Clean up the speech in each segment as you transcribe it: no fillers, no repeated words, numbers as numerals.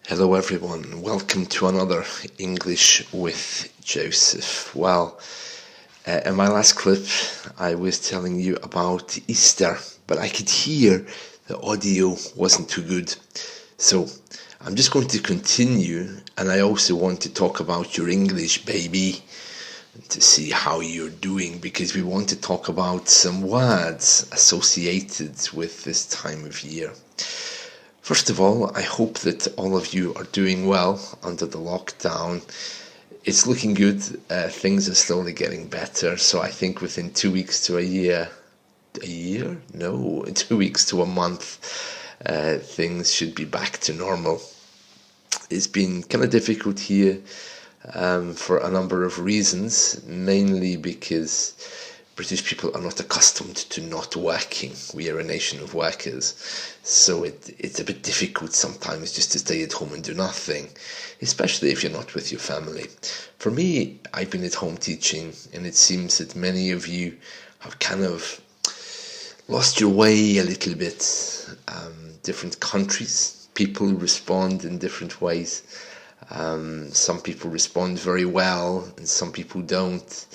Hello everyone, welcome to another English with Joseph. In my last clip I was telling you about Easter, but I could hear the audio wasn't too good. So I'm just going to continue, and I also want to talk about your English, baby, to see how you're doing, because we want to talk about some words associated with this time of year. First of all, I hope that all of you are doing well under the lockdown. It's looking good. Things are slowly getting better. So I think within 2 weeks to a year? No, 2 weeks to a month, things should be back to normal. It's been kind of difficult here for a number of reasons, mainly because British people are not accustomed to not working. We are a nation of workers, so it's a bit difficult sometimes just to stay at home and do nothing, especially if you're not with your family. For me, I've been at home teaching, and it seems that many of you have kind of lost your way a little bit. Different countries, people respond in different ways. Some people respond very well, and some people don't.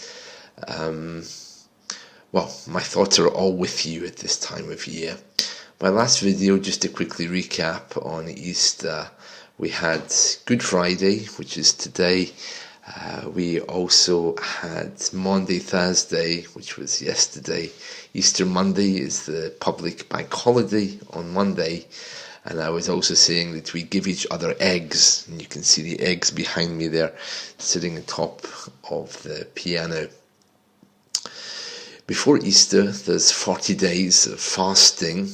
Well, my thoughts are all with you at this time of year. My last video, just to quickly recap on Easter, we had Good Friday, which is today. We also had Maundy Thursday, which was yesterday. Easter Monday is the public bank holiday on Monday. And I was also saying that we give each other eggs, and you can see the eggs behind me there, sitting on top of the piano. Before Easter, there's 40 days of fasting,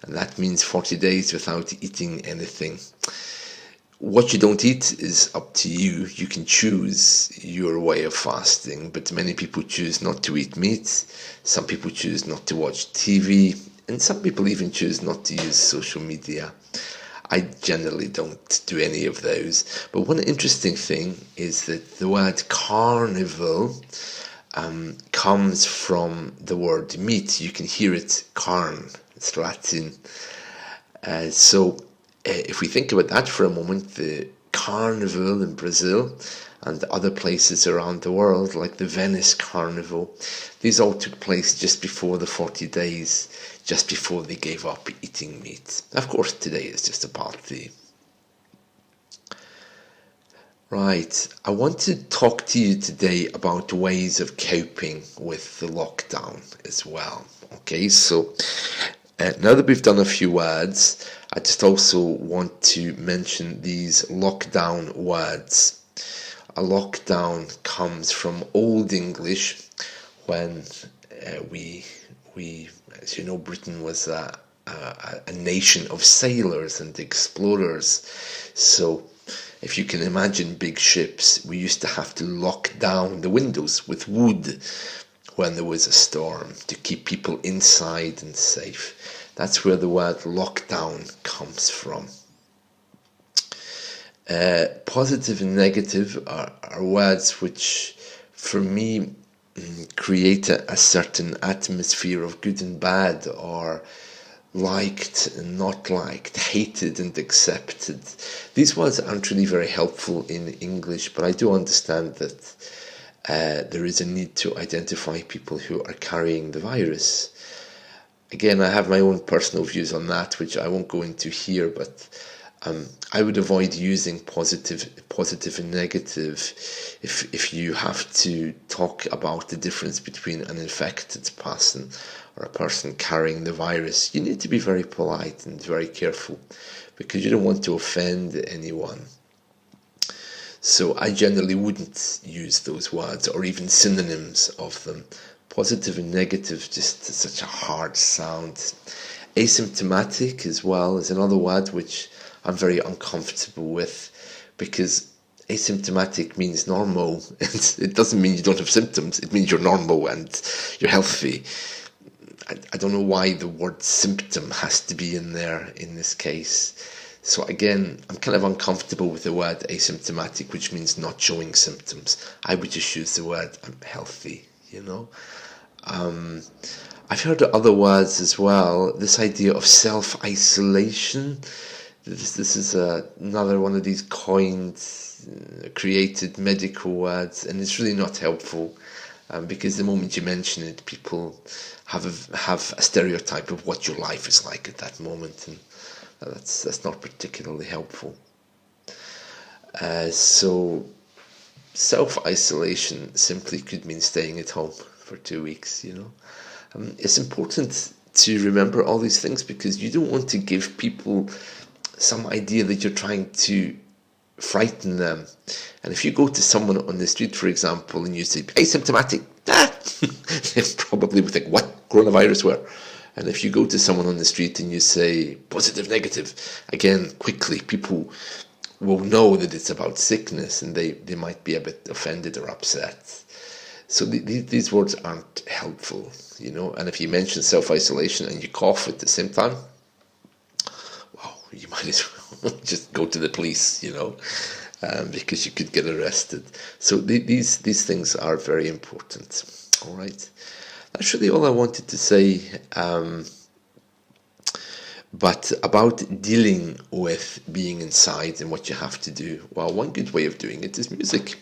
and that means 40 days without eating anything. What you don't eat is up to you. You can choose your way of fasting, but many people choose not to eat meat. Some people choose not to watch TV, and some people even choose not to use social media. I generally don't do any of those. But one interesting thing is that the word carnival comes from the word meat. You can hear it, carn. It's Latin. So if we think about that for a moment, the carnival in Brazil and other places around the world, like the Venice Carnival, these all took place just before the 40 days, just before they gave up eating meat. Of course, today is just a party. Right, I want to talk to you today about ways of coping with the lockdown as well. Okay, so now that we've done a few words, I just also want to mention these lockdown words. A lockdown comes from Old English, when we, as you know, Britain was a nation of sailors and explorers. So if you can imagine big ships, we used to have to lock down the windows with wood when there was a storm to keep people inside and safe. That's where the word lockdown comes from. Positive and negative are words which, for me, create a certain atmosphere of good and bad, or liked and not liked, hated and accepted. These words aren't really very helpful in English, but I do understand that there is a need to identify people who are carrying the virus. Again, I have my own personal views on that, which I won't go into here, but I would avoid using positive and negative if you have to talk about the difference between an infected person or a person carrying the virus. You need to be very polite and very careful, because you don't want to offend anyone. So I generally wouldn't use those words or even synonyms of them. Positive and negative, just such a hard sound. Asymptomatic as well is another word which I'm very uncomfortable with, because asymptomatic means normal. It doesn't mean you don't have symptoms. It means you're normal and you're healthy. I don't know why the word symptom has to be in there in this case. So again, I'm kind of uncomfortable with the word asymptomatic, which means not showing symptoms. I would just use the word I'm healthy, you know. I've heard other words as well. This idea of self-isolation, This is another one of these coined, created medical words, and it's really not helpful, because the moment you mention it, people have a stereotype of what your life is like at that moment, and that's not particularly helpful. So self-isolation simply could mean staying at home for 2 weeks, It's important to remember all these things, because you don't want to give people some idea that you're trying to frighten them. And if you go to someone on the street, for example, and you say asymptomatic, they probably would think, what, coronavirus, where? And if you go to someone on the street and you say positive, negative, again, quickly, people will know that it's about sickness, and they might be a bit offended or upset. So these words aren't helpful, And if you mention self-isolation and you cough at the same time, well, you might as well just go to the police, because you could get arrested. So these things are very important. All right, that's really all I wanted to say. But about dealing with being inside and what you have to do, well, one good way of doing it is music.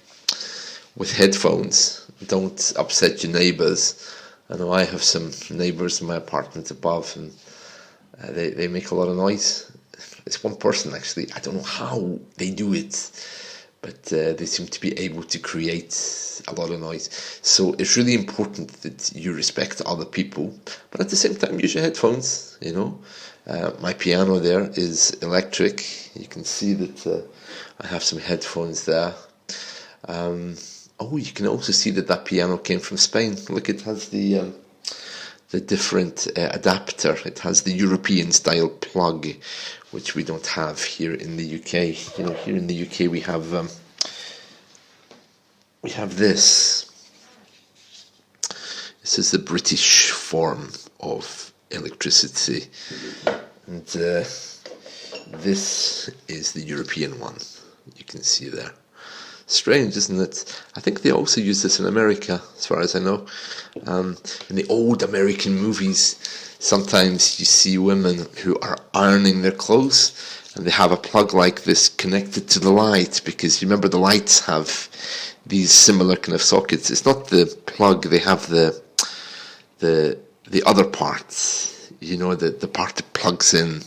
With headphones, don't upset your neighbours. I know I have some neighbours in my apartment above, and they make a lot of noise. It's one person, actually. I don't know how they do it, but they seem to be able to create a lot of noise. So it's really important that you respect other people, but at the same time use your headphones, My piano there is electric. You can see that I have some headphones there. You can also see that piano came from Spain. Look, it has the different adapter. It has the European style plug, which we don't have here in the UK. Here in the UK we have this. This is the British form of electricity, and this is the European one. You can see there. Strange, isn't it? I think they also use this in America, as far as I know. In the old American movies, sometimes you see women who are ironing their clothes, and they have a plug like this connected to the light, because you remember the lights have these similar kind of sockets. It's not the plug; they have the other parts. The part that plugs in,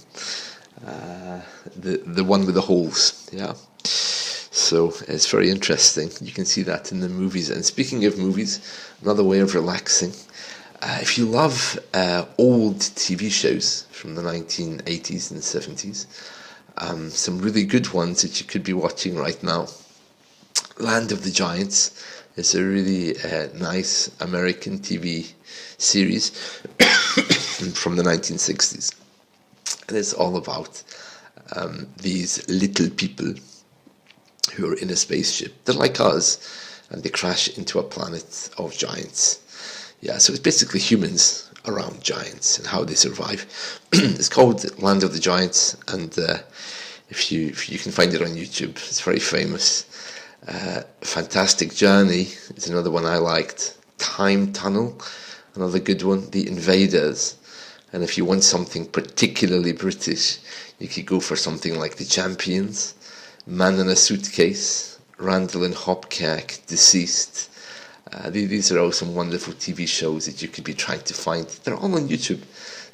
the one with the holes. Yeah. So it's very interesting. You can see that in the movies. And speaking of movies, another way of relaxing. If you love old TV shows from the 1980s and 70s, some really good ones that you could be watching right now. Land of the Giants is a really nice American TV series from the 1960s. And it's all about these little people who are in a spaceship. They're like us, and they crash into a planet of giants. Yeah, so it's basically humans around giants and how they survive. It's called Land of the Giants, and if you can find it on YouTube, it's very famous. Fantastic Journey is another one I liked. Time Tunnel, another good one. The Invaders. And if you want something particularly British, you could go for something like The Champions, Man in a Suitcase, Randall and Hopkirk, Deceased. These are all some wonderful TV shows that you could be trying to find. They're all on YouTube,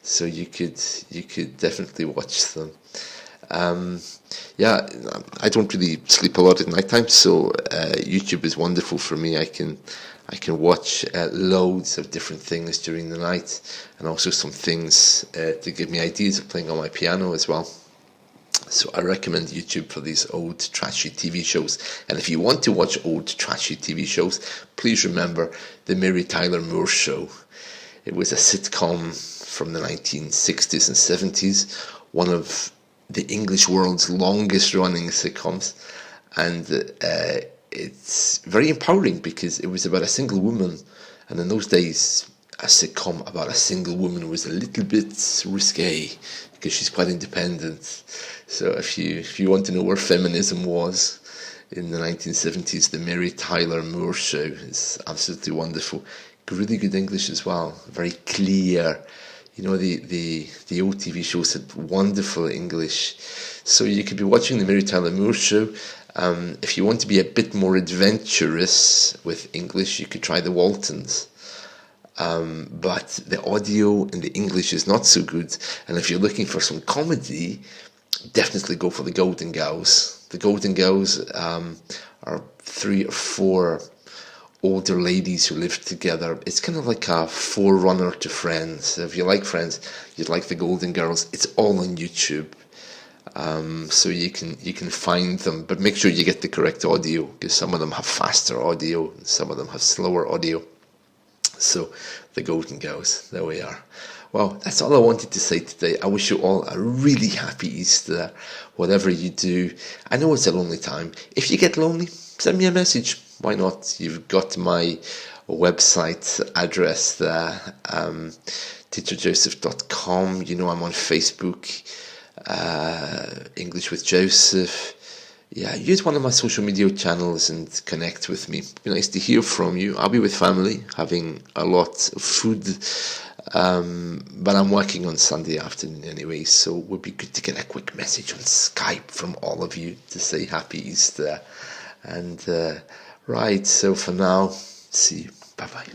so you could definitely watch them. I don't really sleep a lot at night time, so YouTube is wonderful for me. I can watch loads of different things during the night, and also some things to give me ideas of playing on my piano as well. So I recommend YouTube for these old trashy TV shows. And if you want to watch old trashy TV shows, please remember The Mary Tyler Moore Show. It was a sitcom from the 1960s and 70s, one of the English world's longest running sitcoms. And it's very empowering because it was about a single woman. And in those days, a sitcom about a single woman was a little bit risque because she's quite independent. So if you want to know where feminism was in the 1970s, the Mary Tyler Moore Show is absolutely wonderful. Really good English as well, very clear. You know, the old TV shows had wonderful English. So you could be watching the Mary Tyler Moore Show. If you want to be a bit more adventurous with English, you could try the Waltons. But the audio in the English is not so good. And if you're looking for some comedy, definitely go for the Golden Girls. The Golden Girls are 3 or 4 older ladies who live together. It's kind of like a forerunner to Friends. If you like Friends, you'd like the Golden Girls. It's all on YouTube, so you can find them. But make sure you get the correct audio, because some of them have faster audio and some of them have slower audio. So, the Golden Girls, there we are. Well, that's all I wanted to say today. I wish you all a really happy Easter, whatever you do. I know it's a lonely time. If you get lonely, send me a message. Why not? You've got my website address there, teacherjoseph.com. You know, I'm on Facebook, English with Joseph. Yeah, use one of my social media channels and connect with me. It'd be nice to hear from you. I'll be with family, having a lot of food, but I'm working on Sunday afternoon anyway, so it would be good to get a quick message on Skype from all of you to say Happy Easter. And right, so for now, see you. Bye-bye.